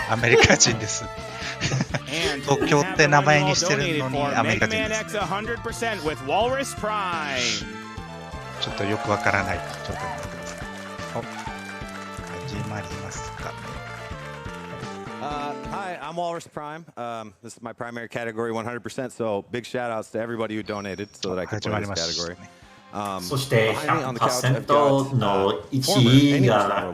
アメリカ人です。東京って名前にしてるのにアメリカ人です、ね。ちょっとよくわからない状態になってます。始まりますかね。Hi, I'm Walrus Prime. This is my primary category 100%, so big shout outs to everybody who donated so that I could play this category. そして100% の1位が、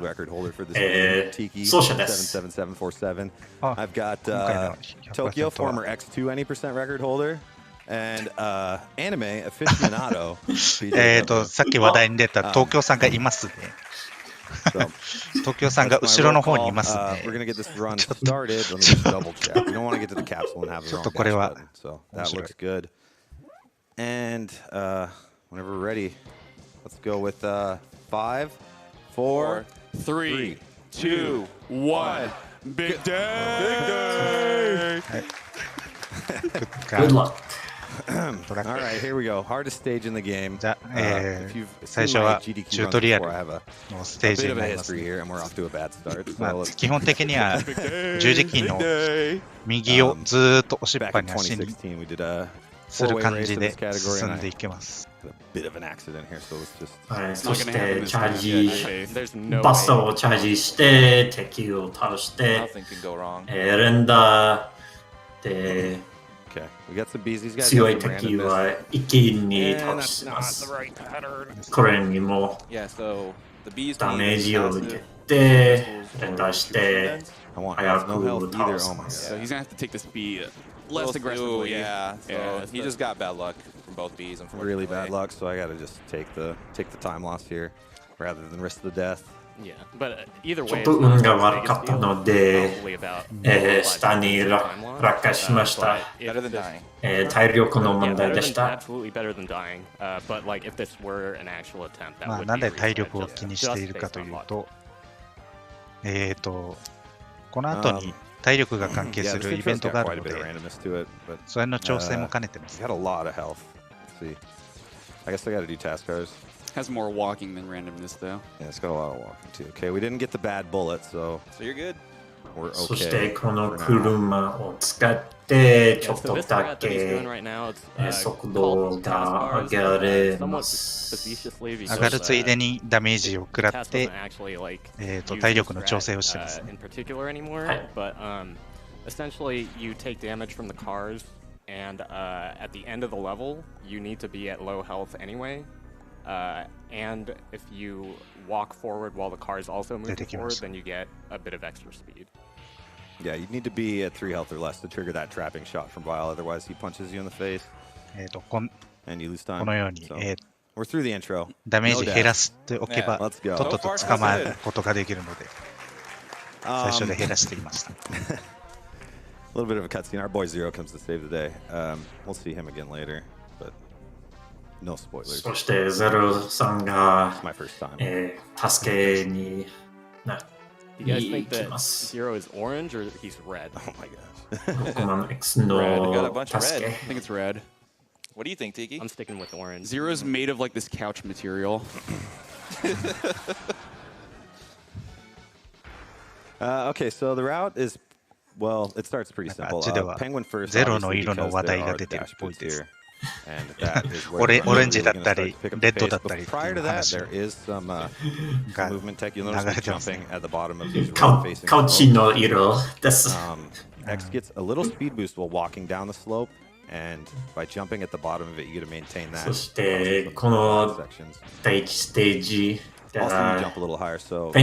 奏者です。I've got Tokyo, former X2 any% record holder, and anime aficionado. さっき話題に出た東京さんがいますね。東京さんが後ろの方にいますね。ちょっとこれは面白い。Whenever we're ready, let's go with 5, 4, 3, 2, 1. Big day! Good luck. All right, here we go. Hardest stage in the game. じゃあ、最初はチュートリアルのステージになります、ね。基本的には十字キーの右をずーっと押しっぱに足にする感じで進んでいけます。そしてチャージ、バスターをチャージして敵を倒して、レンダーで強い敵は一気に倒します。これにもダメージを受けて、レンダーして早く倒します。Less aggressively, yeah. So he just got bad luck from both Bs. Really bad luck, so I gotta just take the time loss here rather than risk the death. Yeah, but either way, ちょっと運が悪かったので、下に落下しました。体力の問題でした。まあ、なんで体力を気にしているかというと、この後に体力が関係するイベントがあるので、それの調整も兼ねてます。Has more walking than randomness, though. Yeah, it's got a lot of walking too. Okay, we didn't get the bad bullet, so you're good. We're okay. そしてこの車を使ってちょっとだけ速度が上げられます。上がるついでにダメージを食らって、体力の調整をしてますね。Essentially, you take damage from the cars, and at the end of the level, you need to be at low health anyway. And if you walk forward while the car is also moving forward, then you get a bit of extra speed. Yeah, you need to be at 3 health or less to trigger that trapping shot from Vile. Otherwise, he punches you in the face, and you lose time. このように、We're through the intro. ダメージ減らしておけば、とっとと捕まえることができるので、最初で減らしていました。A little bit of a cutscene. Our boy Zero comes to save the day. We'll see him again later, but no spoilers. そしてゼロさんが、助けに行きます。Zero is orange or he's red? Oh my gosh. ロックマン X の助け。I think it's red. What do you think, Tiki? I'm sticking with orange. Zero's made of like this couch material. Okay, so the route is, well, it starts pretty simple. Penguin first. ゼロの色の話題が出てるっぽいです。オレンジだったり、レッドだったりっていう話が流れてますね。カウチの色です。X gets a little speed boost while walking down the slope, and by jumping at the bottom of it, you get to maintain that. そしてこの第一ステージペ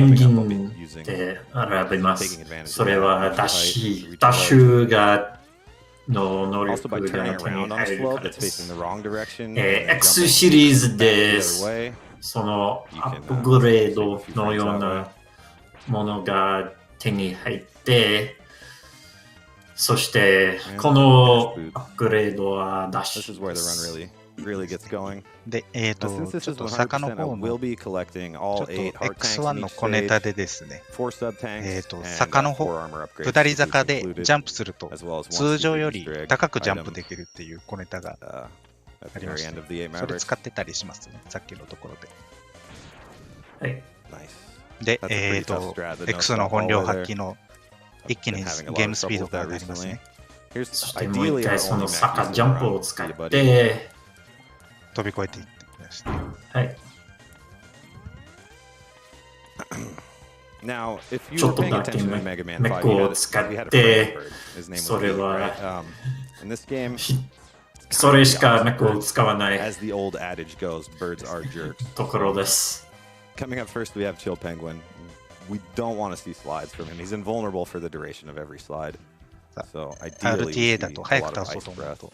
ンギンで選べます。それはダッシュがの能力が手に入るからです。X シリーズでそのアップグレードのようなものが手に入って、そしてこのアップグレードはダッシュです。で、ちょっと坂の方のちょっと X1 の小ネタでですね、坂の方、下り坂でジャンプすると通常より高くジャンプできるっていう小ネタがありまして、それ使ってたりしますね、さっきのところで。はい。で、X の本領発揮の一気にゲームスピードが上がりますね。そしてもう一回その坂ジャンプを使って飛び越えていってください。はい。ちょっとだけメコを使って、それはそれしかメコを使わないところです。Coming up first, we have Chill Penguin. We don't want to see slides from him. He's invulnerable for the duration of every slide. So ideally, RTA だと早く倒そうと思うと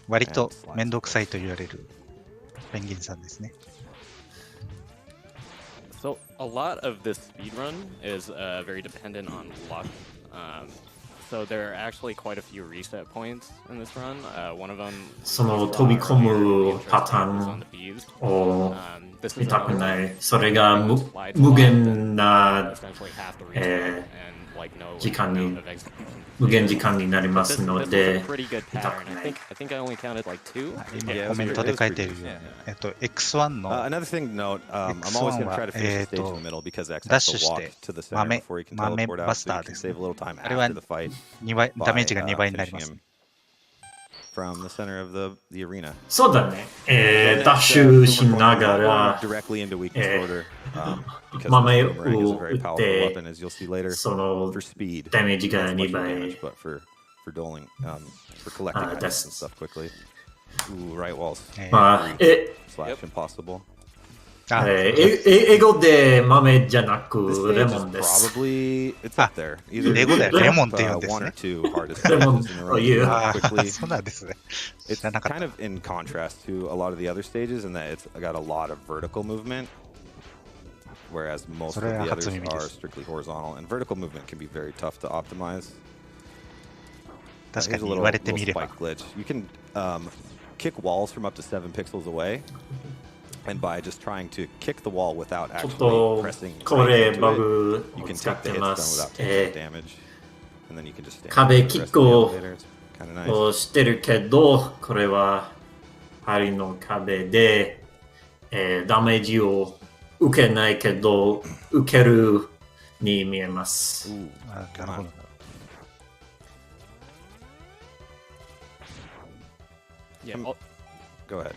割とめんどくさいと言われるペンギンさんですね。So a lot of this speedrun is very dependent on luck. So there are actually quite a few reset points in this run. One of them その飛び込むパターンを見たくない。それが無限な時間に無限時間になりますので、見たくない。今コメントで書いているように、X1 の X1 はダッシュして豆バスターです。あれは2倍ダメージが2倍になります。そうだね。ダッシュしながら豆を打って、そのダメージが2倍出す。英語で豆じゃなくレモンです。英語でレモンって言うんですね。レモンを言う。そうなんですね。It's kind of in contrast to a lot of the other stages in that it's got a lot of vertical movement, whereas most of the others are strictly horizontal, and vertical movement can be very tough to optimize. 確かに言われてみれば。You can kick walls from up to 7 pixels away. And by just trying to kick the wall without actually pressing right into it, you can take the hits done without taking damage. And then you can just stand 壁キックをしてるけど、これは針の壁で、ダメージを受けないけど、受けるに見えます。なるほど。Go ahead.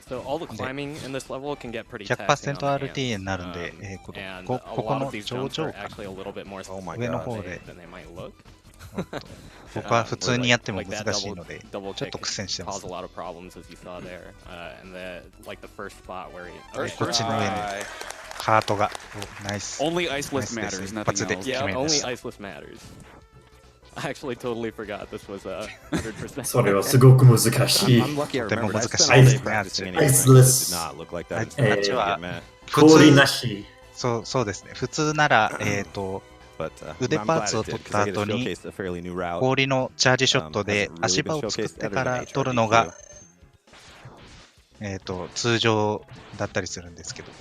So all the climbing in this level can get pretty 100% RTA になるんで、ここの頂上か上の方で僕は普通にやっても難しいのでちょっと苦戦してます。こっちの上にカートがナイス。一発で決めました。I actually totally forgot this was 100%. それはすごく難しい。とても難しいですね。アイスレス。氷なし。そうですね。普通なら、腕パーツを取った後に氷のチャージショットで足場を作ってから取るのが、通常だったりするんですけど、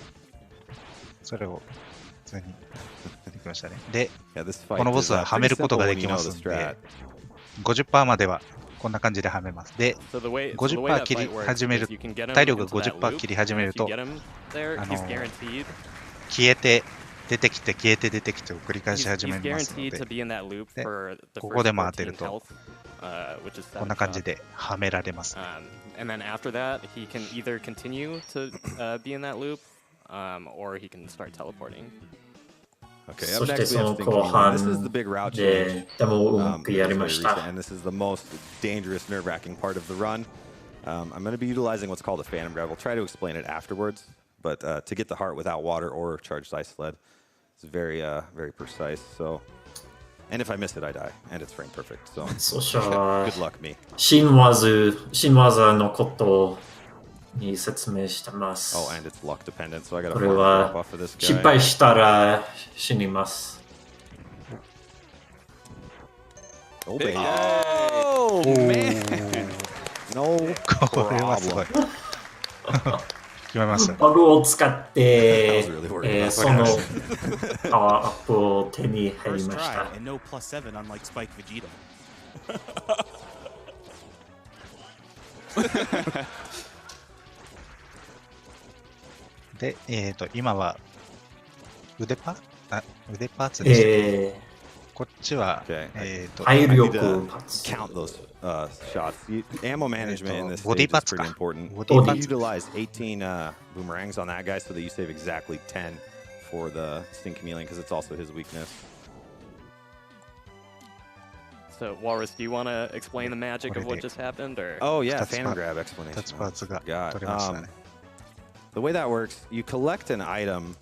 それを普通にできましたね。で、このボスははめることができますので、50% まではこんな感じではめます。で、50% 切り始める、体力が 50% 切り始めると、消えて出てきて消えて出てきてを繰り返し始めますので、ここでも当てるとこんな感じではめられます、ね。And then after that, he can either continue to be in that loop, or he can start teleporting. そしてその後半ででもうまくやりました。And this is the most dangerous, nerve-wracking part of the run. I'm going to be utilizing what's called a phantom grab. I'll try to explain it afterwards, but to get the heart without water or charged ice sled, it's very, very precise. So, and if I miss it, I die, and it's frame perfect. So, good luck me. 新技のことに説明してます。Oh, and it's luck dependent, so I gotta これは失敗したら死にます。Oh, baby. Oh, man. No これはすごい。決めました。バグを使って、そのパワーアップを手に入りました。で、今は腕パーツでした、こっちは、体力 count those shots. Ammo management in this body stage is pretty parts important. Body You parts. utilize 18 boomerangs on that guy so that you save exactly 10 for the Sting Chameleon because it's also his weakness. So, Walrus, do you want to explain the magic of what just happened, or? Oh yeah, Phantom Grab explanation. God. The way that works, you collect an item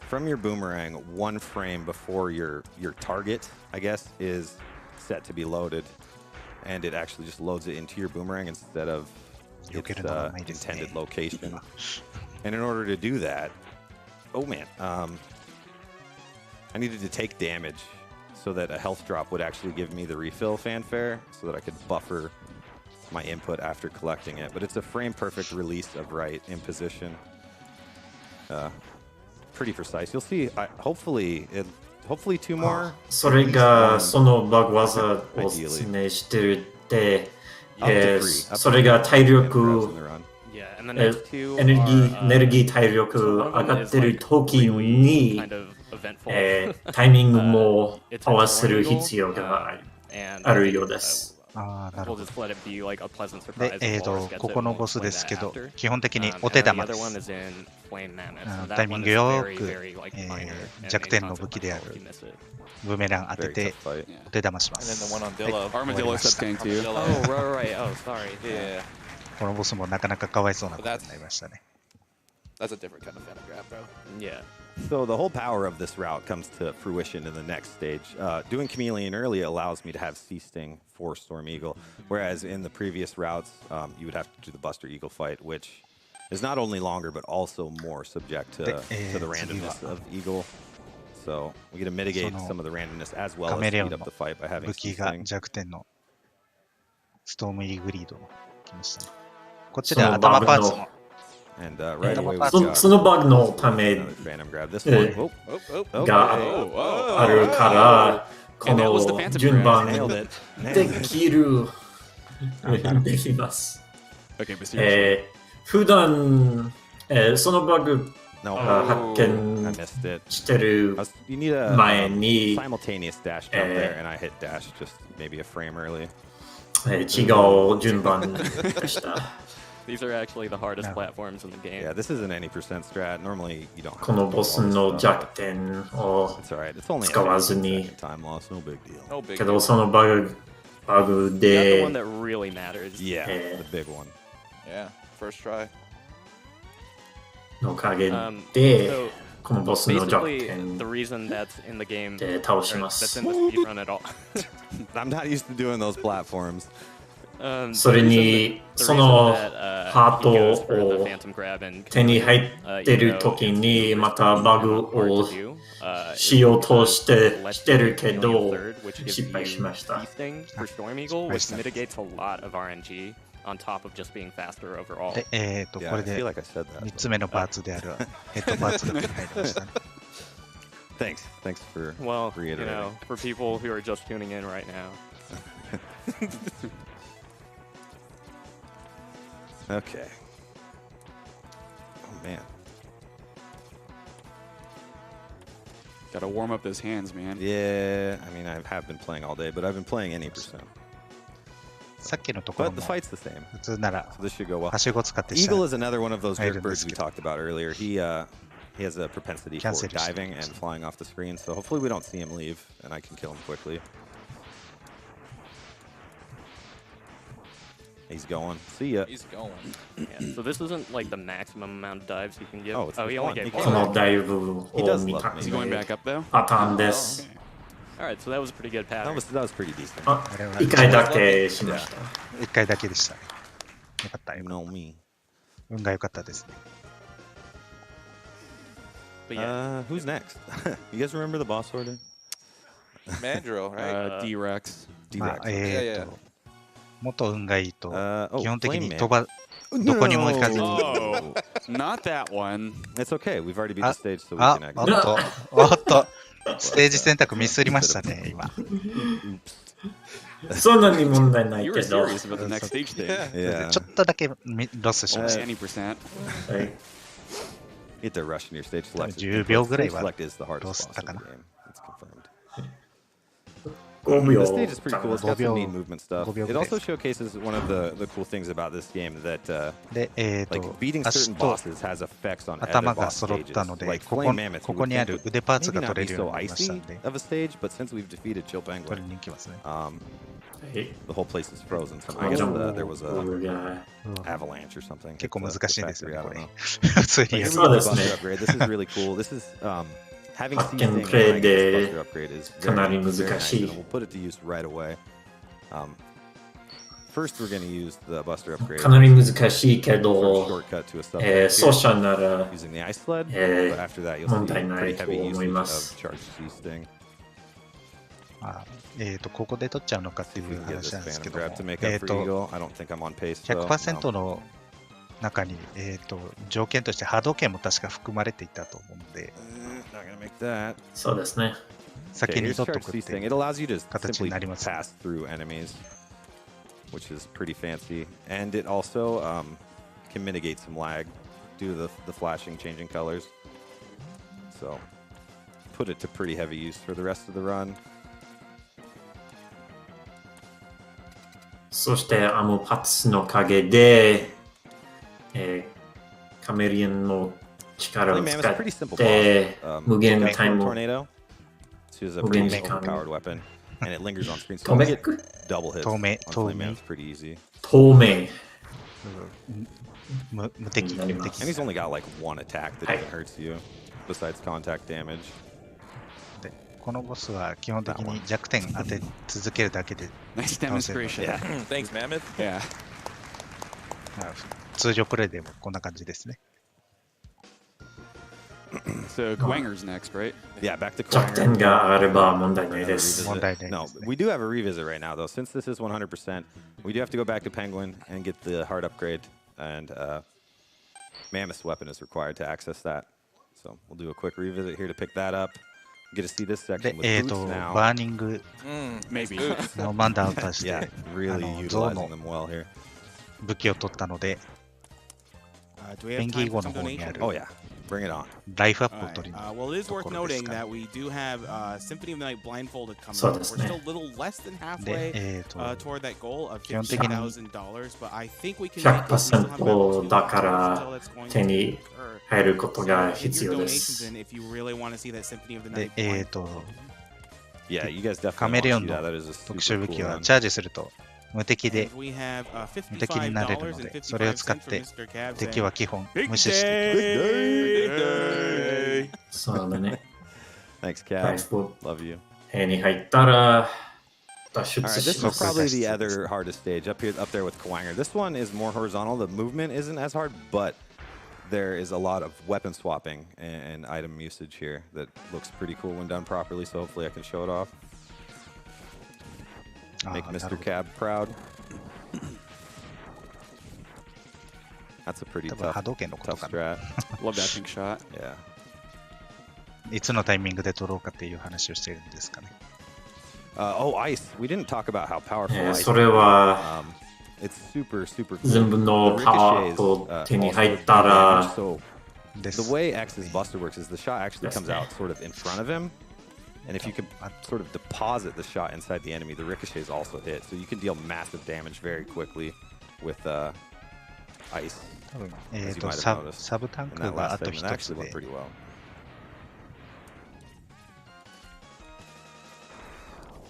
from your boomerang one frame before your target, I guess, is set to be loaded, and it actually just loads it into your boomerang instead of its intended location. And in order to do that, oh man, I needed to take damage so that a health drop would actually give me the refill fanfare so that I could buffer my input after collecting it. But it's a frame-perfect release of right in position. Pretty precise. You'll see, hopefully two more. それがそのバグ技を説明してるって、それが体力、エネルギー体力上がってる時に、タイミングも合わせる必要があるようです。なるほど。で、ここのボスですけど、基本的にお手玉です。タイミングよく、弱点の武器であるブーメラン当ててお手玉します。このボスもなかなかかわいそうなことになりましたね。That's a different kind of Phantom Grab, bro. Yeah. So the whole power of this route comes to fruition in the next stage. Doing Chameleon early allows me to have Sea-Sting for Storm Eagle, whereas in the previous routes, you would have to do the Buster Eagle fight, which is not only longer, but also more subject to the randomness of Eagle. So we get to mitigate some of the randomness as well as speed up the fight by having Sea-Sting. 弱点のストームイーグリードの来ましたね。こっちで頭パーツも。そのバグのためがあるから、この順番できます。普段そのバグ発見してる前に違う順番でした。These are actually the hardest platforms in the game. Yeah, this isn't any percent strat. Normally, you don't. このボスの弱点を使わずに。けどそのバグで。The one that really matters. Yeah, the big one. Yeah, first try. のおかげで、このボスの弱点 the reason that's in the game で倒します。That's in the speedrun at all. I'm not used to doing those platforms. それにそのハートを手に入ってる時にまたバグをしようとしてるけど失敗しました。On top of just being faster overall. で、これで3つ目のパーツであるヘッドパーツが手に入りましたね。Thanks for well, you know, for people who are just tuning in right now. Okay. Oh man. Gotta warm up those hands, man. Yeah, I mean, I have been playing all day, but I've been playing any percent. さっきのところ But も the fight's the same. 普通なら So this should go well. はしご使ってした Eagle is another one of those I jerk birds we talked about earlier. He has a propensity for Cancel diving and flying off the screen, so hopefully we don't see him leave and I can kill him quickly. He's going. See ya. He's going. Yeah, so this isn't like the maximum amount of dives you can give. Oh, it's he only gave このダイブを見た Is he going back up though? パターンです。Alright, so that was a pretty good pattern. That was pretty decent. 1回だけしました。1回だけでした。よかったよ。 You know me. 運が良かったですね。But yeah, Who's next? You guys remember the boss order? Mandrill, right? D-Rex. まあ yeah. もっと運がいいと oh, 基本的に Flame 飛ばどこにも行かずに Oh, not that one. It's okay. We've already beat the stage, so we あ can おっ exit. とおっとステージ選択ミスりましたね今そんなに問題ない You け were ど。 serious about the next stage thing. Yeah. ちょっとだけロスしました Almost 20%. はい You get to rush into your stage select. 10秒ぐらいは Stage select is the ロ hardest ス boss った of か the な game. It's confirmed. 5 This 秒 stage is pretty cool. It's got some neat 5 movement stuff. 5秒 It also showcases one of the cool things about this game that で、like beating 足 certain と bosses has effects on other 頭が boss 揃っ stages. たので、 Like ここ Flame Mammoth, こ you こ would にあ think る would 腕パーツ maybe が not 取 be れるよう so になりました icy んで、 of a stage, but since we've defeated Chill 取 Penguin, りに行きますね。the whole place is frozen. So I guess there was a うわ avalanche or something. 結構 at 難 the しいですよ factory, ね、 I こ don't れ。 know. 普通 But に here や we る。 get the そうですね。 Buster upgrade. This is really cool. This is having 発見 seizing プレイ and で this Buster upgrade is かなり very 難 nice, しい。 and we'll put it to use right away. First, we're going to use the Buster upgrade. かなり難しいけ Sort of ど、 shortcut to a sub 奏者なら using the ice sled. えー But after that, you'll 問 see 題ない pretty と heavy 思い usage ま of す。 charge sea sting. ここで取っちゃうのかってい See if we う can get 話 this なんですけ phantom ども、 grab to make up for Eagle. I don't think I'm on pace. though. 100% の中に、条件として波動拳も確か含まれていたと思うので、 Not gonna make that. そうですね。先 Okay, に here's 取っと charge くっ sea sting. て It allows you to 形 simply になります。 pass through enemies, which is pretty fancy. And it also can mitigate some lag due to the flashing, changing colors. So put it to pretty heavy use for the rest of the run. そしてアムパッツの陰で、カメリアンの力を Flame 使 Mammoth's a っ pretty simple て boss. 無限 Tomek タイム Tornado. This is a 無限 pretty 時間 overpowered weapon, and it lingers on screen. So ト you メ get ック double hits on Tome- Flame Tome. Mammoth pretty easy. 透明無敵になります。 敵 And he's only got like one attack that はい even hurts you, besides contact damage. で、このボスは基本的に弱点当て続けるだけで、 Nice demonstration. Yeah. Thanks, Mammoth. Yeah. 通常プレイでもこんな感じですね。 So Kwanger's next, right? Yeah, back to 弱点 Quanger. があれば問題ない Another です revisit. 問題ない No, ですね。 we do have a revisit right now, though. Since this is 100%, we do have to go back to Penguin and get the heart upgrade, and Mammoth's weapon is required to access that. So we'll do a quick revisit here to pick that up. Get to see this で section、with boots now. バーニング Maybe. のマンダーを足し Yeah, て really 象 utilizing の them well here. 武器を取ったので、 Do we have ペンギ time ン号 for の some 方にあ donation? る Oh yeah, bring it on. ライフアップを Alright, 取りに well, it is worth ところです noting か。 that we do have Symphony of the Night Blindfolded coming So up. We're that's still nice. a little less than で、 halfway toward that goal of 基本的に $50,000, but I think we can make it. We still have about 100% だか 2 ら until that's going 手 to に occur. 入ること So が get 必 your 要で donations す。 in if you really want to see that Symphony of the で Night、Yeah, you guys カ definitely メレオ want ン to see の that. That is a 特殊 super 武 cool 器は run. チャージすると無敵で We have 無敵になれるので、それを使って敵は基本無視していく。そうだね。 Thanks, ラ Cab. イフ Love you. 部屋に入ったら脱 All 出 right, this しま is す。 probably the other hardest stage up there with Kwanger. This one is more horizontal. The movement isn't as hard, but there is a lot of weapon swapping and item usage here that looks pretty cool when done properly. So hopefully I can show it off. あ Make ーなる Mr. ほど Cab proud. That's a pretty 多分波 tough, 動拳のこと tough かな。 strat. Love that pink shot. Yeah. いつのタイミングで取ろうかっていう話をしてるんですかね。Oh, ice. We didn't talk about how powerful ice それは It's super, super cool. 全部の The パワ ricochets, ーと also 手に do 入ったら damage, so で the す。 way X's Buster works is the shot actually Yes, comes ma'am. out sort of in front of him. And if you can sort of deposit the shot inside the enemy, the ricochets also hit. So you can deal massive damage very quickly with ice. 多分 as you might have サ noticed サブタン In ク that があ last と segment, 一 that つ actually went で、 pretty well.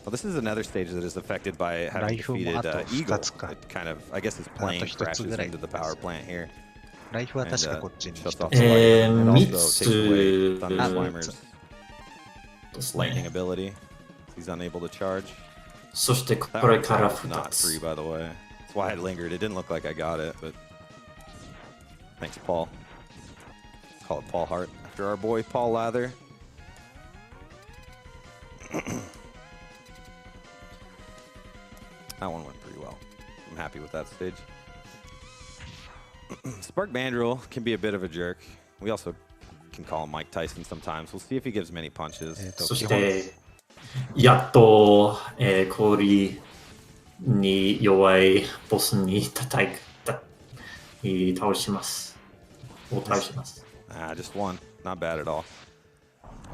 Well, this is another stage that is affected by having Rifle defeated もあと Eagle. 二つか。 It kind of, I guess his plane あと一つ crashes ぐらい into the power plant here. ライフは And, 確かこっちに shuts 一 off つ。 the lightning and 三 also つ takes away Thunder あ Slimer's ですね lightning ability. He's unable to charge. そしてこ That れ one から was 2 not free, つ。 by the way. That's why I lingered. It didn't look like I got it, but thanks, Paul. Call it Paul Hart after our boy Paul Lather. That one went pretty well. I'm happy with that stage. Spark Mandrill can be a bit of a jerk. We also can call him Mike Tyson sometimes. We'll see if he gives many punches. そしてやっと、氷に弱いボスに倒します。倒します。 Just one. Not bad at all.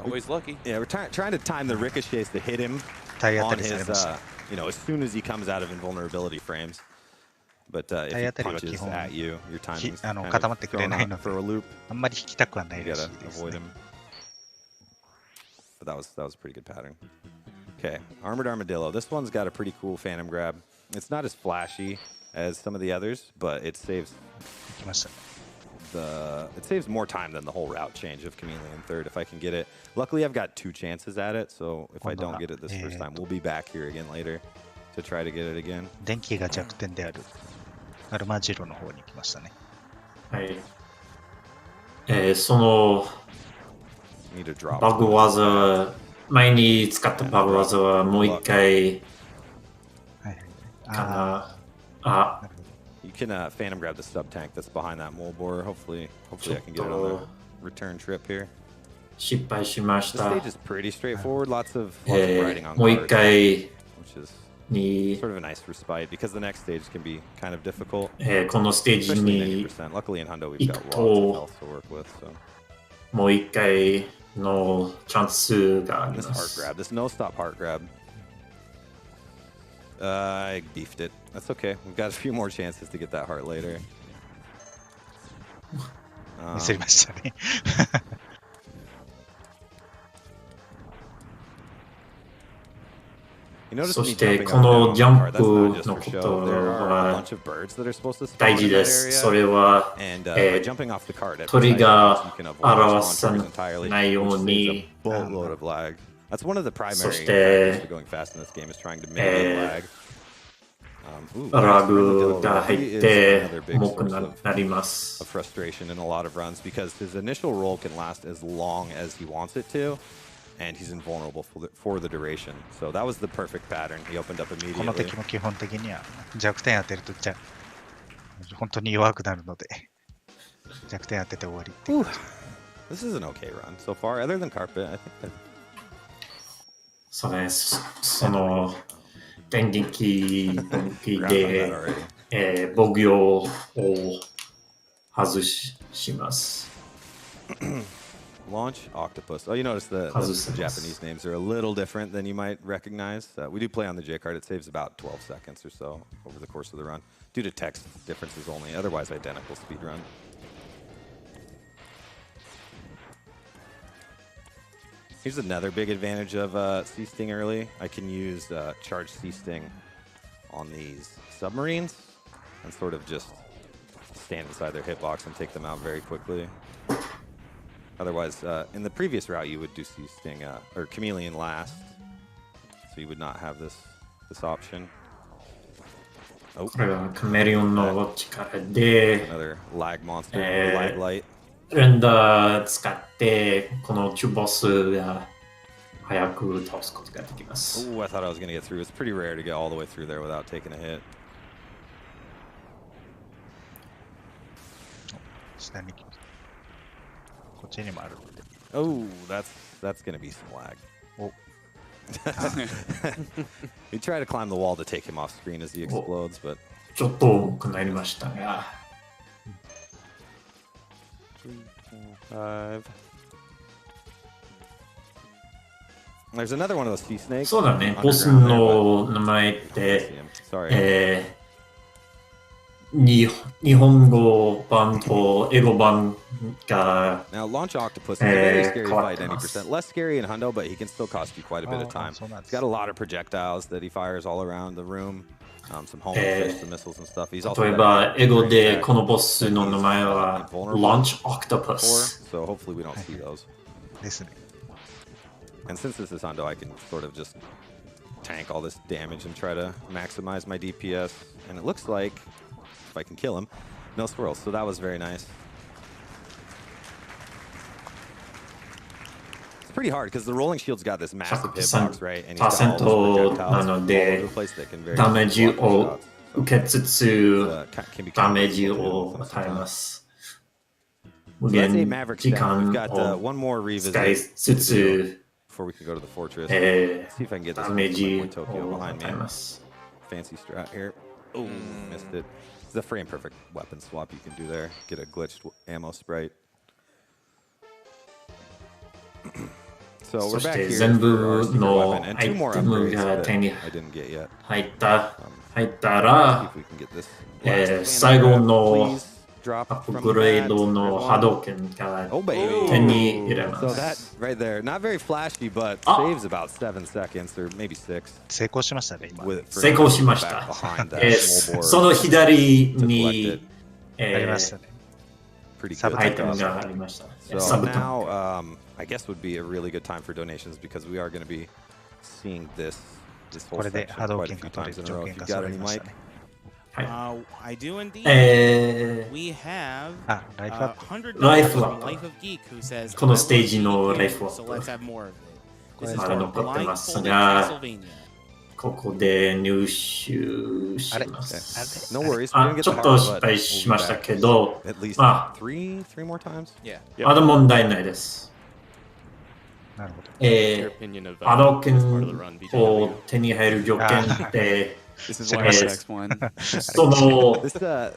Always lucky. Yeah, we're trying to time the ricochets to hit him on his, as soon as he comes out of invulnerability frames. But if he punches at you, your timing's kind of thrown out for a loop. You gotta avoid him. But that was a pretty good pattern. Okay, Armored Armadillo. This one's got a pretty cool Phantom Grab. It's not as flashy as some of the others, but it saves more time than the whole route change of Chameleon third if I can get it. Luckily, I've got 2 chances at it, so if I don't get it this first time, we'll be back here again later to try to get it again. 電気が弱点であるアルマジロの方に来ましたね。はい。そのバグ技、前に使ったバグ技はもう一回かな。You can Phantom grab the sub tank that's behind that mole borer. Hopefully I can get it on the return trip here. 失敗しました。The stage is pretty straightforward. Lots of riding on もう一回 sort of a nice respite because the next stage can be kind of difficult. このステージに Luckily in Hundo we've got lots of health to work with. So もう一回のチャンスがあり this ま heart す。 grab, this no stop heart grab. I beefed it. That's okay. We've got a few more chances to get that heart later. ミスりましたね。そしてこのジャンプのことは大事です。それは鳥が表さないように、そしてラグが入って重くなります。And he's invulnerable for the duration. So that was the perfect pattern. He opened up immediately. この敵も基本的には弱点当てると本当に弱くなるので弱点当てて終わりっていう。This is an okay run so far, other than carpet. I think that... そうです。その電撃で防御を外します。Launch Octopus. Oh, you notice the Japanese names are a little different than you might recognize. We do play on the J card. It saves about 12 seconds or so over the course of the run, due to text differences only. Otherwise, identical speed run. Here's another big advantage of C-Sting early. I can use Charge C-Sting on these submarines and sort of just stand inside their hitbox and take them out very quickly. Otherwise, in the previous route, you would do C-Sting or Chameleon last, so you would not have this option. Oh, これはカメレオンの力で another lag monster, lag light. レンダー使ってこの中ボスが早く倒すことができます。 Oh, I thought I was going to get through. It's pretty rare to get all the way through there without taking a hit. 下に来ます。こっちにもあるので。Oh, that's going to be some lag. Oh. We try to climb the wall to take him off screen as he explodes, but ちょっと重くなりましたが。3, 4, 5. There's another one of those sea snakes. そうだね。ボスの名前って、日本語版と英語版が Now, Launch Octopus is a very scary fight, 90%. Less scary in Hundo, but he can still cost you quite a bit of time. He's got a lot of projectiles that he fires all around the room. Some homing fish, some missiles and stuff. He's also 例えば、英語でこのボスの名前は Launch Octopus. So hopefully we don't see those. ですね。 And since this is Hundo, I can sort of just tank all this damage and try to maximize my DPS. And it looks like if I can kill him, no swirls. So that was very nice. It's pretty hard because the rolling shield's got this massive hitbox, right? And he's got all these projectiles all over the place that can very ダメージを受けつつダメージを与えます。無限時間を使いつつ before we can go to the fortress. See if I can get this point Tokyo behind me. Fancy strat here. Oh, missed it. It's a frame perfect weapon swap you can do there. Get a glitched ammo sprite. そして全部のアイテムが手に入ったら、最後のアップグレードの波動拳が手に入れます。So that right there, not very flashy, but saves about 7 seconds or maybe 6. 成功しましたね、今。成功しました。その左に、ありましたね。アイテムがありました。So now, I guess would be a really good time for donations because we are going to be seeing this whole section quite a few times in a row. If you've got any, Mike. I do indeed. We have $100 Life from Up. Life of Geek who says, このステージのライフアッ so プ let's have more of it. This is まだ from 残ってます Blindfolded が、 Castlevania. ここで入手しまあす。 No worries. We あ didn't get ちょ the っと heart, 失 but 敗 we'll し be ました back. けど、 At least まあ、 three more times. Yeah. まだ問題ないです。なるほど。Your opinion of 波動拳 part of the run, BJ? を手に入る条件って、 This is why I next one. その This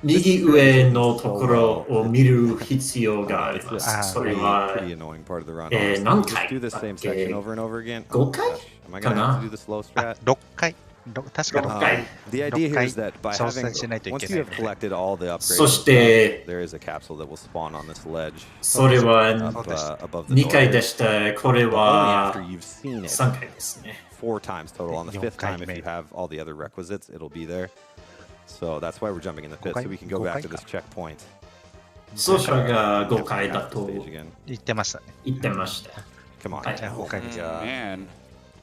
右上のところを見る必要がありま it's す。それ pretty は annoying part of the run. 何 Honestly. 回 Just do the same section over and over again. 5回 Am I か gonna な have to do the slow あ strat? 6回。確か6回。 The idea here is that by 挑 having 戦しないとい once け you ない have collected all the upgrades, そして there is a capsule that will spawn on this ledge それは up, above the 2 door. 回でした。これ But only は after you've seen it 3回ですね。 4 times total. On the 5th time, if 4 you have all the other requisites, it'll be there. So that's why we're jumping in the 5th, so we can go back to this checkpoint. 奏者が5回だと Stage again. 言ってましたね。言ってました。 Come on. はいじゃあ5回です。 Man.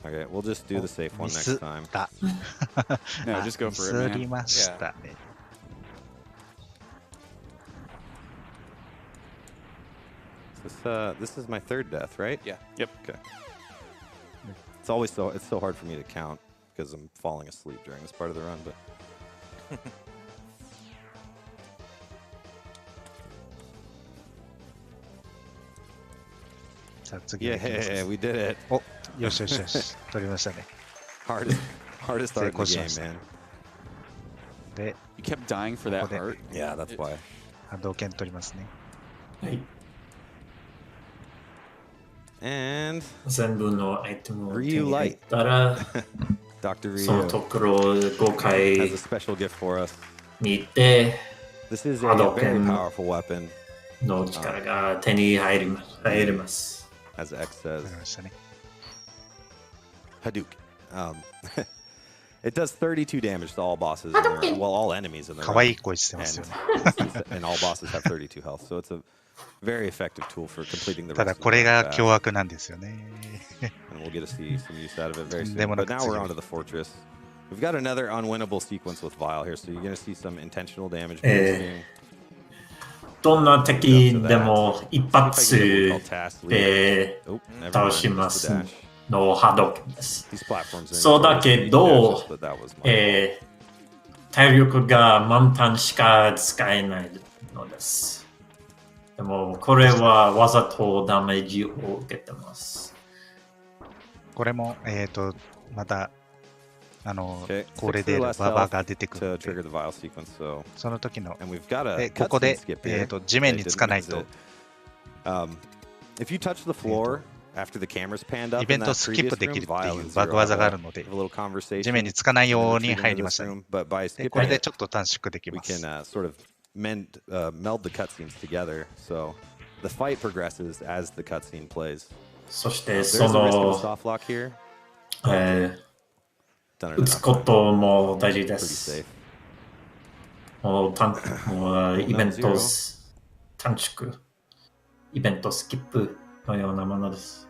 Okay, we'll just do the safe one ミ next スっ time. た。 No, just go for it, ミスり man. ましたね。 This is my 3rd death, right? Yeah. Yep. Okay. It's so hard for me to count because I'm falling asleep during this part of the run, butさあ次に行きます yeah, we did it. お、よしよしよし。取りましたね。 Hardest part of the 成功し game, ました man. で、 You kept dying for that ここで heart. Yeah, that's why. 波動拳取りますね。はい And 全部のアイテムを手 Ryu に入ったら、 Dr. その Ryu ところを5 has a 回 special gift for us. に行って、 This is a Hadouken. very powerful weapon, の力が手に入ります。 as X わ says. かりましたね。 Hadouken. It does 32 damage to all bosses, in the, well, all enemies in the 可愛い run, 声してますよね。 and all bosses have 32 health. So it's a very effective tool for completing the た rest だ of the これ run が fast. 凶悪なんですよね。 And we'll get to see some use out of it very soon. Demon But now we're Execution. onto the fortress. We've got another unwinnable sequence with Vile here, so you're going to see some intentional damage. どんな敵でも一 See if I 発 can get what we call task lead. で Oh, never 倒 mind, しま just す the dash. の波動拳です。 These platforms are そうだけ notoriously ど dashes, but that was my 体力が満タンしか使えないのです。でもこれはわざとダメージを受けてます。これも、また、Okay, これで six バ or less バ health が出てく to る trigger the Vile sequence. So, その時の、 and we've got a ここ cutscene で、 skip here. 地面に They つか didn't ない miss と it. If you touch the floor after the camera's panned up イベ in ント that をスキッ previous プでき room, るって Vile いう and バグ Zero 技 have があ a, るので have a little conversation. 地面につかないように Retreat 入 into りま this したね。 room, but by で skipping これで it, ちょっと短縮でき we ます。 can sort of meld the cutscenes together. So the fight progresses as the cutscene plays. そして There's そ a risk of a の soft lock here. 打 Done it つ enough こ times. とも大事で Pretty す safe.。もうイベント短縮、イベントスキップのようなものです。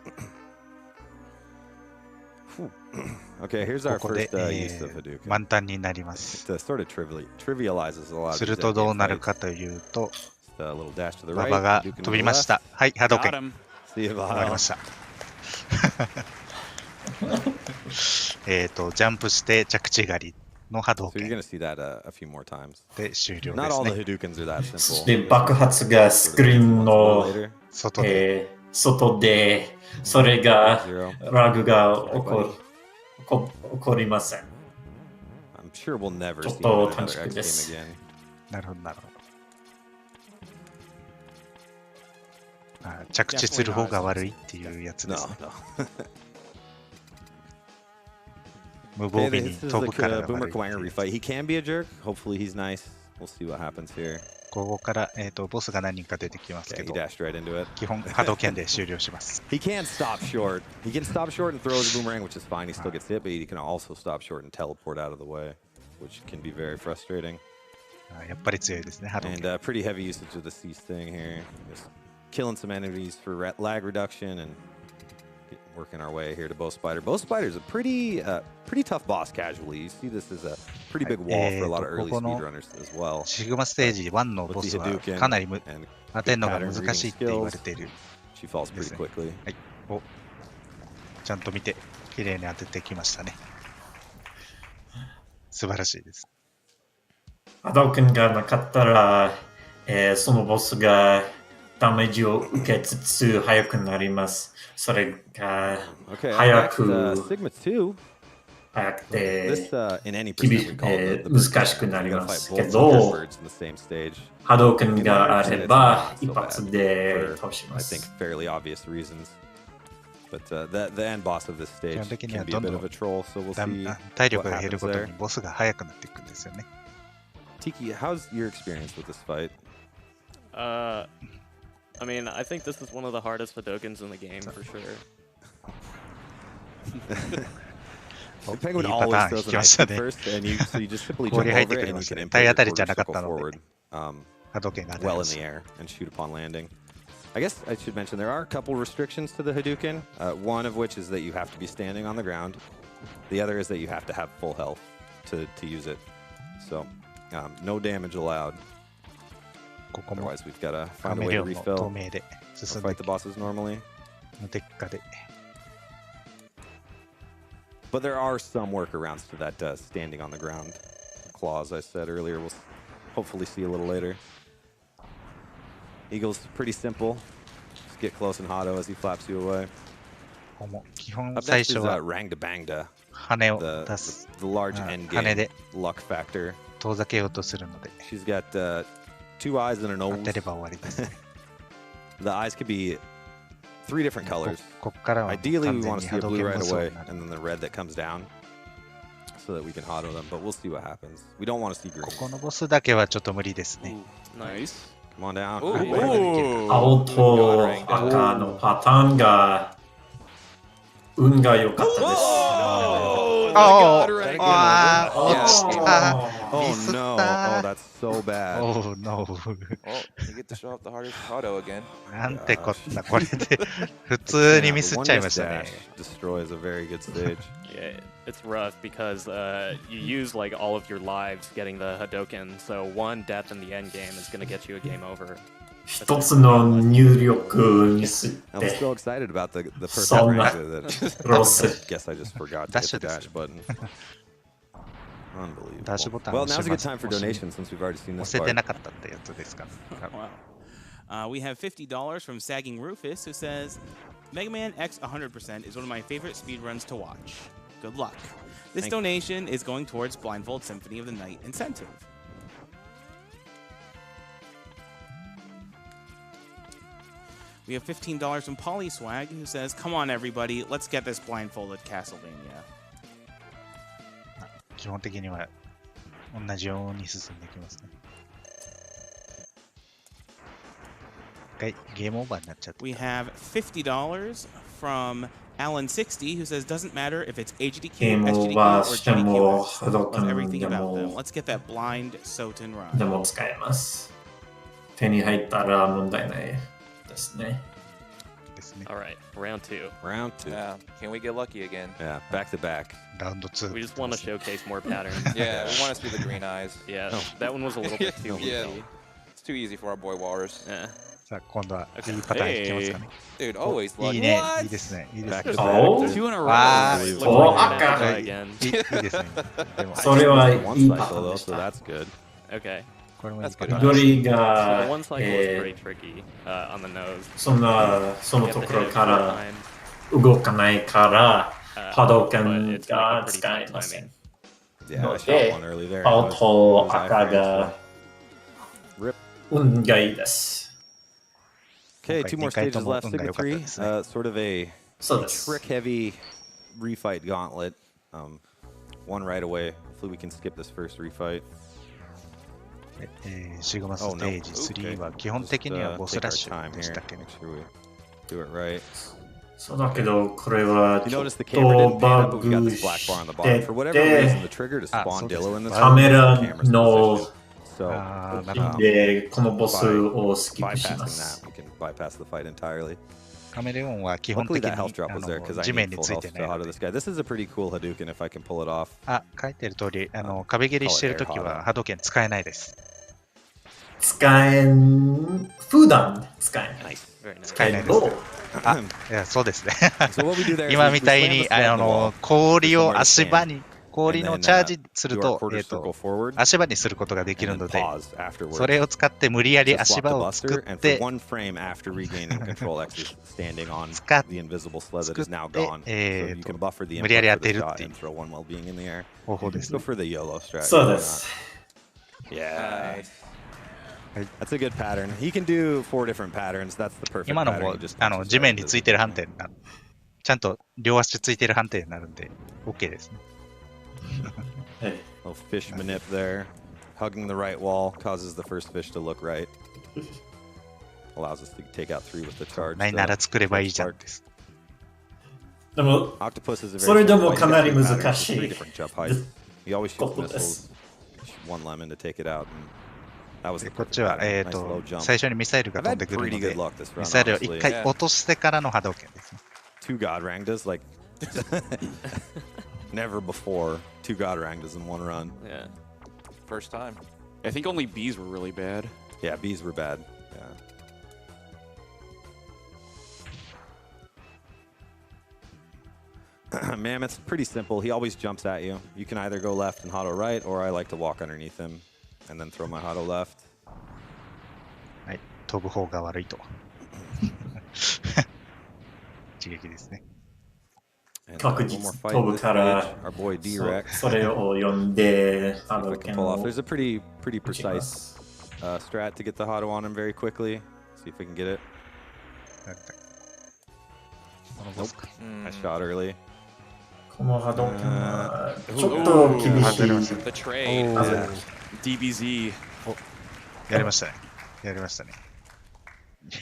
Okay, here's our ここで、 first use of Hadouken. 満タンになります。 It sort of trivializes a lot of す these るとどう endgame なる fights. かというと、 Just a little dash to the バ right, バが Hadouken to 飛び the まし left. た。はい、波動 Got 拳。 him. See you, わかり Vile. ました。ジャンプして着地狩りの波動 So you're 拳 gonna see that a few more times. で終了で Not す all the ね。 Hadoukens are that そし simple. て爆発がスクリーン Once の later, 外で、外で、それが Zero. ラグが起こりません。 I'm sure we'll never ちょ see っと another 短 X 縮 game です。 again. なるほど、なるほど。着地する方が悪いっていうやつですね。無防備に飛ぶからが悪い。He can be a jerk. Hopefully he's nice. We'll see what happens here. ここから、ボスが何人か出てきますけど、 he dashed right into it. 基本波動拳で終了します。He can't stop short. He can stop short and throw his boomerang, which is fine. He still gets hit, but he can also stop short and teleport out of the way, which can be very frustrating. やっぱり強いですね、波動拳。And pretty heavy usage of the cease thing here. Just killing some enemies for lag reduction and working our way here to Bow Spider. Bow Spider is a pretty tough boss casually. You see this is a pretty big wall for a lot of early speedrunners as well. シグマステージ1のボスはかなり当てるのが難しいって言われている。She falls pretty quickly. はい。お、ちゃんと見て綺麗に当ててきましたね。素晴らしいです。波動拳がなかったら、そのボスがダメージを受けつつ速くなります。それが早くて難しくなりますけど、波動拳があれば一発で倒します。But the end boss of this stage can be a bit of a troll, so we'll see. 体力が減るごとにボスが速くなっていくんですよね。Tiki, how's your experience with this fight? I mean, I think this is one of the hardest Hadokens in the game for sure. Well, Penguin always throws a knife at first, and so you just simply jump over it and you can impale your circle forward well in the air and shoot upon landing. I guess I should mention there are a couple restrictions to the Hadouken, one of which is that you have to be standing on the ground. The other is that you have to have full health to use it. So, no damage allowed. Otherwise, we've got to find a way to refill. Fight the bosses normally. But there are some workarounds to that standing on the ground clause I said earlier. We'll hopefully see a little later. Eagle's pretty simple. Just get close and Hado as he flaps you away. Up next is Rangda Bangda. The large endgame luck factor. She's got 2 eyes and a nose. The eyes could be 3 different colors. Ideally, we want to see a blue right away, and then the red that comes down, so that we can Hado them. But we'll see what happens. We don't want to see green. Nice. Come on down. 青と赤のパターンが運が良かったです。Oh no! Oh, that's so bad. Oh no! Oh, you get to show off the hardest Hado again. なんてこんなこれで普通にミスっちゃいましたね。Destroys a very good stage. Yeah, it's rough because you use like all of your lives getting the Hadoken, so one death in the end game is going to get you a game over. 一つの入力ミスって。I'm so excited about the first round that I guess I just forgot to hit the dash button. Unbelievable. Well, now's a good time for donations since we've already seen this part. We have $50 from Sagging Rufus who says, Mega Man X 100% is one of my favorite speedruns to watch. Good luck. This donation is going towards Blindfold Symphony of the Night incentive. We have $15 from Polyswag who says, come on everybody, let's get this blindfolded Castlevania. 基本的には同じように進んでいきますね。ゲームオーバーになっちゃって。We have $50 from Alan60 who says doesn't matter if it's HDQ, SGDQ, or GDQx. Love everything about them. Let's get that blind Soten run. でも使えます。手に入ったら問題ないですね。All right, round 2. Round 2. Yeah, can we get lucky again? Yeah, back to back. Round 2. We just want to showcase more patterns. Yeah, we want to see the green eyes. Yeah, that one was a little bit too easy. It's too easy for our boy Walrus. Yeah. さあ今度はいいパターンいきますかね。Dude, always lucky. いいね、いいですね、いいですね。お2 in a row. 赤。いいですね。それはいいパターンでし so た。 that's good. Okay. 緑が、そのところから動かないから波動拳が使えません。ので、青と赤が運がいいです。Okay, 2 more stages left. Sigma 3, sort of a trick-heavy refight gauntlet. One right away. Hopefully we can skip this first refight. シグマステージ3は基本的にはボスラッシュでしたっけね。Do it right. そうだけど、これはちょっ Notice the camera と didn't pan バ up, but we got グ this black し bar on the て bottom. For whatever て reason, the trigger to spawn Dillo in this カメラ camera's の position. So でこのボスをスキップしま bypassing す。 that, we can bypass the fight entirely. カメレオンは基本 Luckily 的 that health に drop was there because I 地 need 面に full つい health て to ない auto ので。 this guy. This is a pretty cool Hadouken if I can pull it off. あ、書いてる通り、壁蹴りしてるときは波動拳使えないです。使えん、普段使えない。使えないです。あ、いや、そうですね。 So what we do there is 今みたい we に slam the sled 氷 wall, を足場に、氷 and の then, チャージする do と our、quarter circle forward, 足場にすることができる and の then で、 pause afterwards. それを使って無理やり So 足 swap the 場を作 buster, っ and for て、 one frame after regaining control, X is standing on 使っ the invisible sled that is now 作 gone. っ So て、 you can buffer the 無理やり input 当 for て the るっ shot ていう and throw one while being in the air. 方法です Go ね。 for the YOLO strat. そうです。 Yeah. That's a good pattern. He can do 4 different patterns. That's the perfect 今の pattern. も He just punches 地 right 面に into つ the いてる判定になる。ちゃんと両足ついてる判定になるんで、OK ですね。little fish manip there. Hugging the right wall causes the first fish to look right. Allows us to take out 3 with the charge. ないなら作ればいいじゃんです。でも、 Octopus is a very それでも simple かなり fight. He's 難 got し 3 い。 different jump heights. He always shoots ことで missiles. す。 One lemon to take it out. And that was the こっ perfect ちは、 pattern. Nice low jump. 最初にミサイルが I've 飛ん had でくる pretty の good で、 luck this ミ run, サイルを honestly. 一回落としてからの波動拳ですね。 2 God Rangdas, like never before 2 God Rangdas in one run. Yeah. First time. I think only Bs were really bad. Yeah, bees were bad. Yeah. Mammoth's pretty simple. He always jumps at you. You can either go left and Hado right, or I like to walk underneath him and then throw my Hado left. はい、飛ぶ方が悪いと。一撃ですね。And, 確 one 実 more 飛 fight in ぶ this から stage. Our boy D-Rex. それを読んで、 See if I can pull off. There's a pretty precise strat to get the Hado on him very quickly. See if we can get it. このボスか。 I shot early. この波動拳はちょっと厳しい。 The trade. DBZ. やりましたね。やりましたね。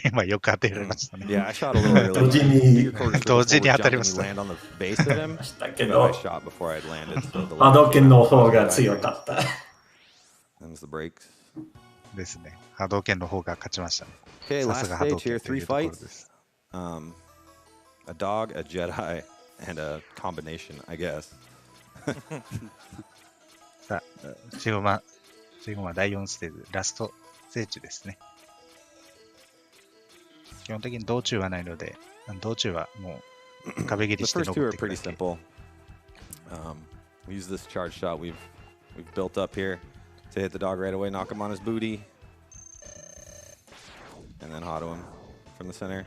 今よく当てられましたね。 Yeah, I shot a little early. 同時に Quarter circle 同時に forward 当たり jump ま and し you た。 land on the base of him. したけ But ど I、shot before I'd landed. So the 波動 left 拳の方 hand が got 強 here. かった。 Them's the breaks. ですね。波動拳の方が勝ちましたね。 Okay, さ last すが波動 stage 拳 here. とい 3うところで fights. す。A dog, a Jedi, and a combination, I guess. さあ、シグマ第4ステージ、ラストステージですね。基本的に道中はないので、道中はもう壁切 The りして first 残 two っ are ていく pretty だけ。 simple. We use this charge shot we've built up here to hit the dog right away, knock him on his booty, and then Hado him from the center.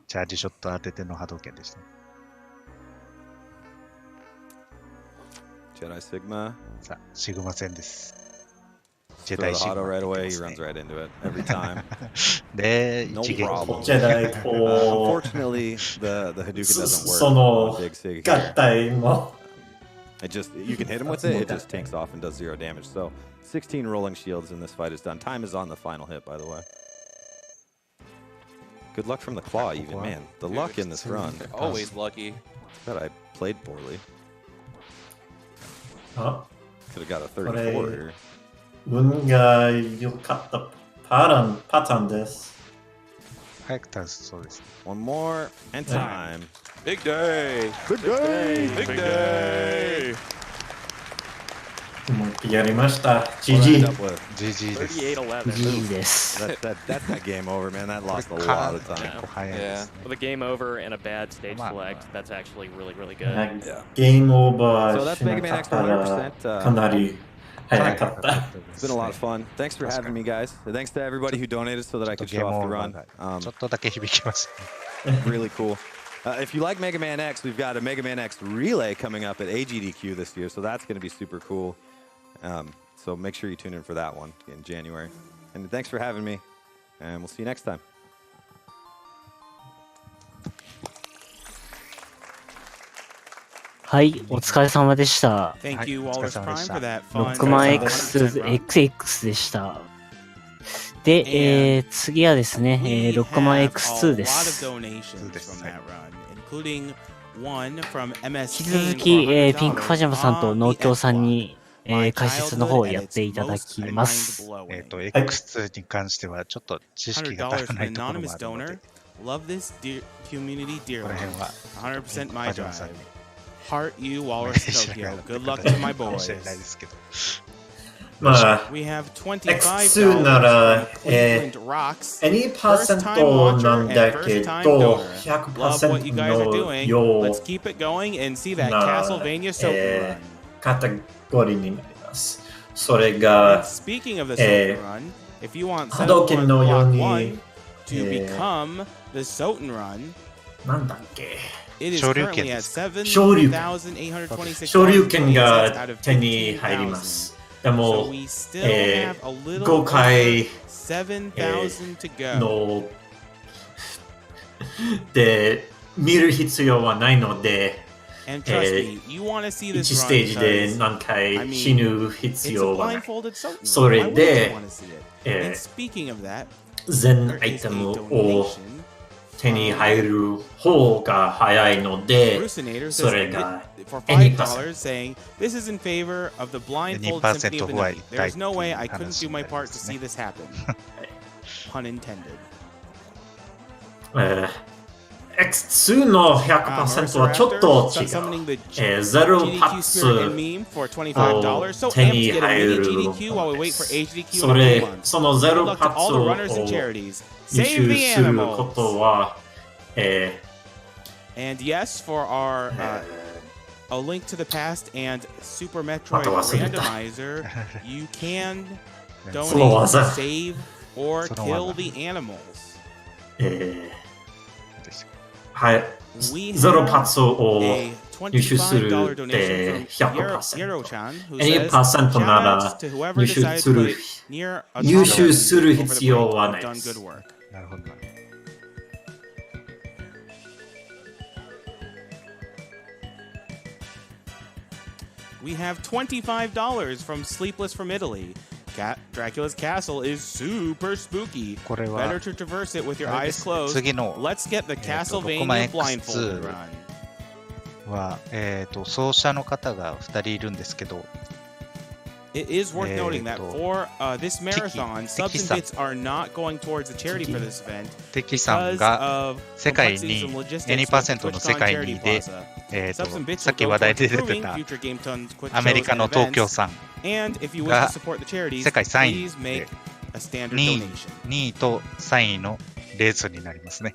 チャージショット当てての波動拳でした。 Jedi Sigma. さあ、シグマ戦です。ジェ Throw ダイ the シグ Hado マ right って言 away. っ He てま runs すね。 right into it every time. で、 No 一撃。 problem. ジェダイと Unfortunately, the Hadouken doesn't work その on Big Sig 合 here. 体も It just you can hit him with it, it just tanks off and does 0 damage. So 16 rolling shields in this fight is done. Time is on the final hit, by the way. Good luck from the claw, even man. The luck in this run. Always lucky. That I played poorly. あ Could have got a 34 here. 運が良かったパターンです。早く倒すそうです。 One more and time. Big day. Big day. Big day. もうやりました。We'll end GG。 up with- GG です。 38-11. GG です。 That's that game over, man. That lost a lot of time. 結構早いですね。 With a game over and a bad stage Come on. select, that's actually really, really good. ゲームオーバ So ー that's しな Mega か Man っ X たら 100%. かなり早かった。 It's been a lot of fun. Thanks for having me, guys. Thanks to everybody who donated so that I could ゲー show ム off オ the ーバ run. ーがちょっとだけ響きましたね。 Really cool. If you like Mega Man X, we've got a Mega Man X relay coming up at AGDQ this year, so that's going to be super cool. So make sure you tune in for that one in January. And thanks for having me. and we'll see you next time. Hi, お疲れ様でした。 Thank you, はい、お疲れ Walrus 様でし Prime, た。 for that ロ fun ックマン 100% XX でした。で、次はですね、ロックマン X2 です。引き続き、ピンクパジャマさんと農協さんに、解説の方をやっていただきます。X2 に関してはちょっと知識が足らないところがあるので、 Love this community こ dearly. の辺は 100% パ my ジャマさん drive. に Heart you, Walrus Tokyo. Good luck to my かも boys. しれないですけど。まあ、We have X2 なら、Cleveland Rocks. 2% なんだけど、Love what you guys are 100% doing. の Let's keep it going and see that な Castlevania Soaken run. カテゴリーになります。それ And が、 speaking of the Soaken run, if you want 波動拳のよう Block に、 1 to become the Soaken run, なんだっけ、 it is 昇竜 currently 拳で at すか。昇竜拳。 7,826 昇竜拳 out が of 手に入りま 15,000. す。で So も、 we still have a little 5回 over 7,000 to go. ので見る必要はないので、And trust me, you want to see 1 this ステージ run で because 何回 I mean, 死ぬ必 it's a 要はない。 blindfolded Soaken そ run. れ Why wouldn't で you want to see it? And speaking of that, 全 there アイ is テ a ムを donation. 手に入る方が早いので、 Bruceinator そ says れが for 2%. $5 saying this is in favor of the blindfolded symphony of the night. There is no way I couldn't do my part to see this happen. Pun intended. X2 の 100% はちょっと違う。Summoning the ゼロ GDQ 発 Spirit and Meme for $25. So 手 amped に to get a 入 mini る GDQ while we wait for HDQ そ in a れ few months. そのゼ Good ロ luck to 発 all を the runners and charities. 入 Save 手 the するこ animals. とは、And yes, for our a link to the past and Super Metroid また忘れた。 randomizer, you can その donate 技 to save or その kill 技。 the animals. はい、 We ゼロ have 発を a 入手する$25っ donation て from 100%。 Yero-chan, who 2% says, なら "Shoutouts to whoever 入手 decided す to る put near a 優秀する over the 必要 break. は You've ないで done す。 good work." なるほどな。We have $25 from Sleepless from Italy. Dracula's castle is super spooky. これは Better to traverse it with your あれで eyes すね。 closed. 次の Let's get the ロックマン Castlevania blindfolded X2 run. は、奏者の方が2人いるんですけど、 It is worth noting that と for this marathon, subs and さん bits are not going towards the charity for this event テキさん because が of 世界 complexities に and logistics with 2% の世 TwitchCon 界 Charity にで、 Plaza. Subs and bits さっ will き go 話題 towards で出て improving た future Game Tons quick アメリ shows カ and の東京 events. さん And if you wish が to support the charities, 世界3位 please make a standard 2 donation. 2位と3位のレースになりますね。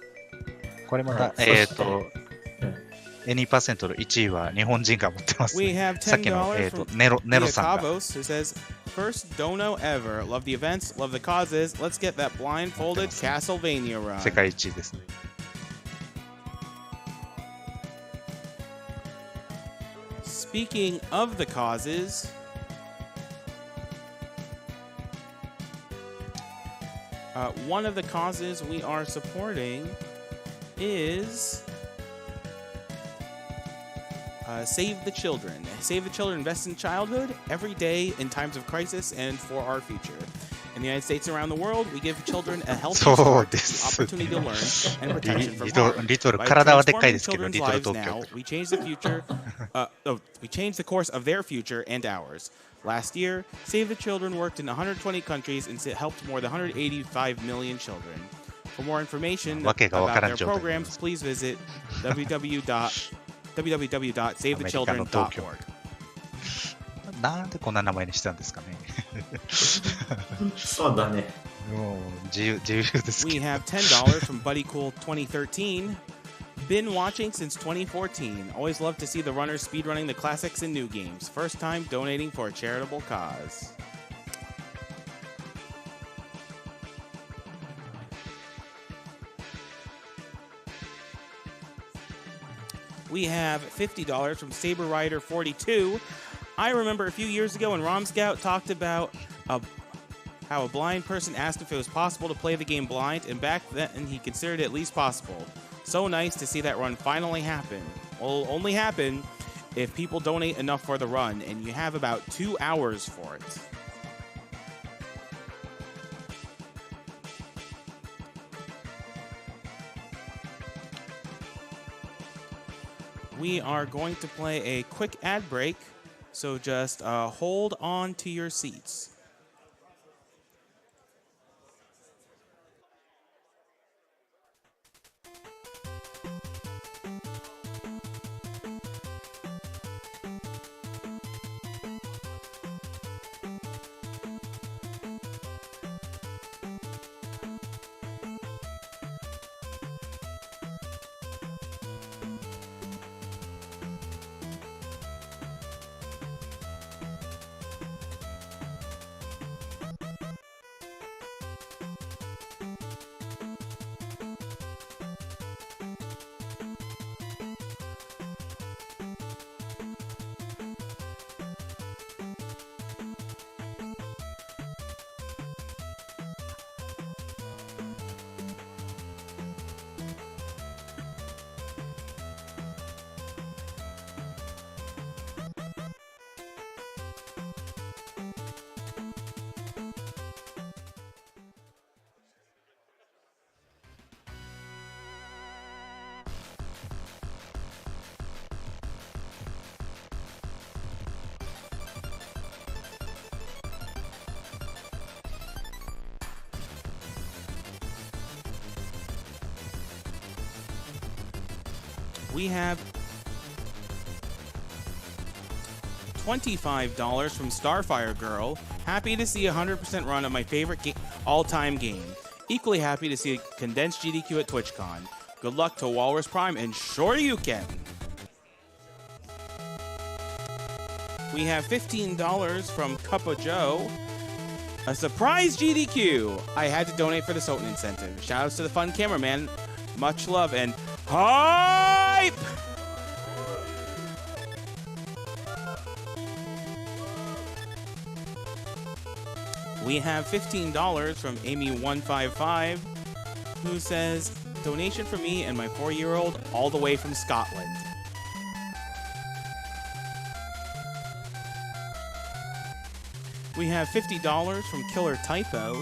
これまた、2% の1位は日本人が持ってます、 We ね。 have さっきの、 $10 from ネロさんが。 Cabos, who says, "First dono ever. Love the events, love the causes. Let's get that blindfolded Castlevania run." 世界1位ですね。Speaking of the causes, one of the causes we are supporting is Save the Children. Save the Children invests in childhood every day in times of crisis and for our future. In the United States and around the world, we give children a healthy そう start, で the す opportunity to learn, and protection from リ harm. トル、 By 体はでっかいですけど、 transforming リトル children's 東 lives 京 now, we change the future. We change the course of their future and ours. Last year, Save the Children worked in 120 countries and helped more than 185 million children. For more information わけがわからん about their 状態 programs, please visit www.savethechildren.org. なんでこんな名前にしたんですかね。そうだね。もう自由ですけ We ど。 have $10 from BuddyCool 2013. Been watching since 2014. Always love to see the runners speedrunning the classics and new games. First time donating for a charitable cause. We have $50 from Saber Rider 42. I remember a few years ago when Rom Scout talked about how a blind person asked if it was possible to play the game blind, and back then he considered it at least possible. So nice to see that run finally happen. Will only happen if people donate enough for the run, and you have about 2 hours for it. We are going to play a quick ad break, so just hold on to your seats. We have $25 from Starfire Girl. Happy to see a 100% run of my favorite all-time game. Equally happy to see a condensed GDQ at TwitchCon. Good luck to Walrus Prime, and sure you can. We have $15 from Cuppa Joe. A surprise GDQ! I had to donate for the Soten incentive. Shoutouts to the fun cameraman. Much love and hype! We have $15 from Amy155, who says, donation for me and my 4-year-old all the way from Scotland. We have $50 from Killer Typo,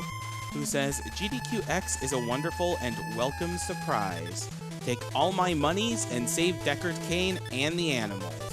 who says, GDQx is a wonderful and welcome surprise. Take all my monies and save Deckard Cain and the animals.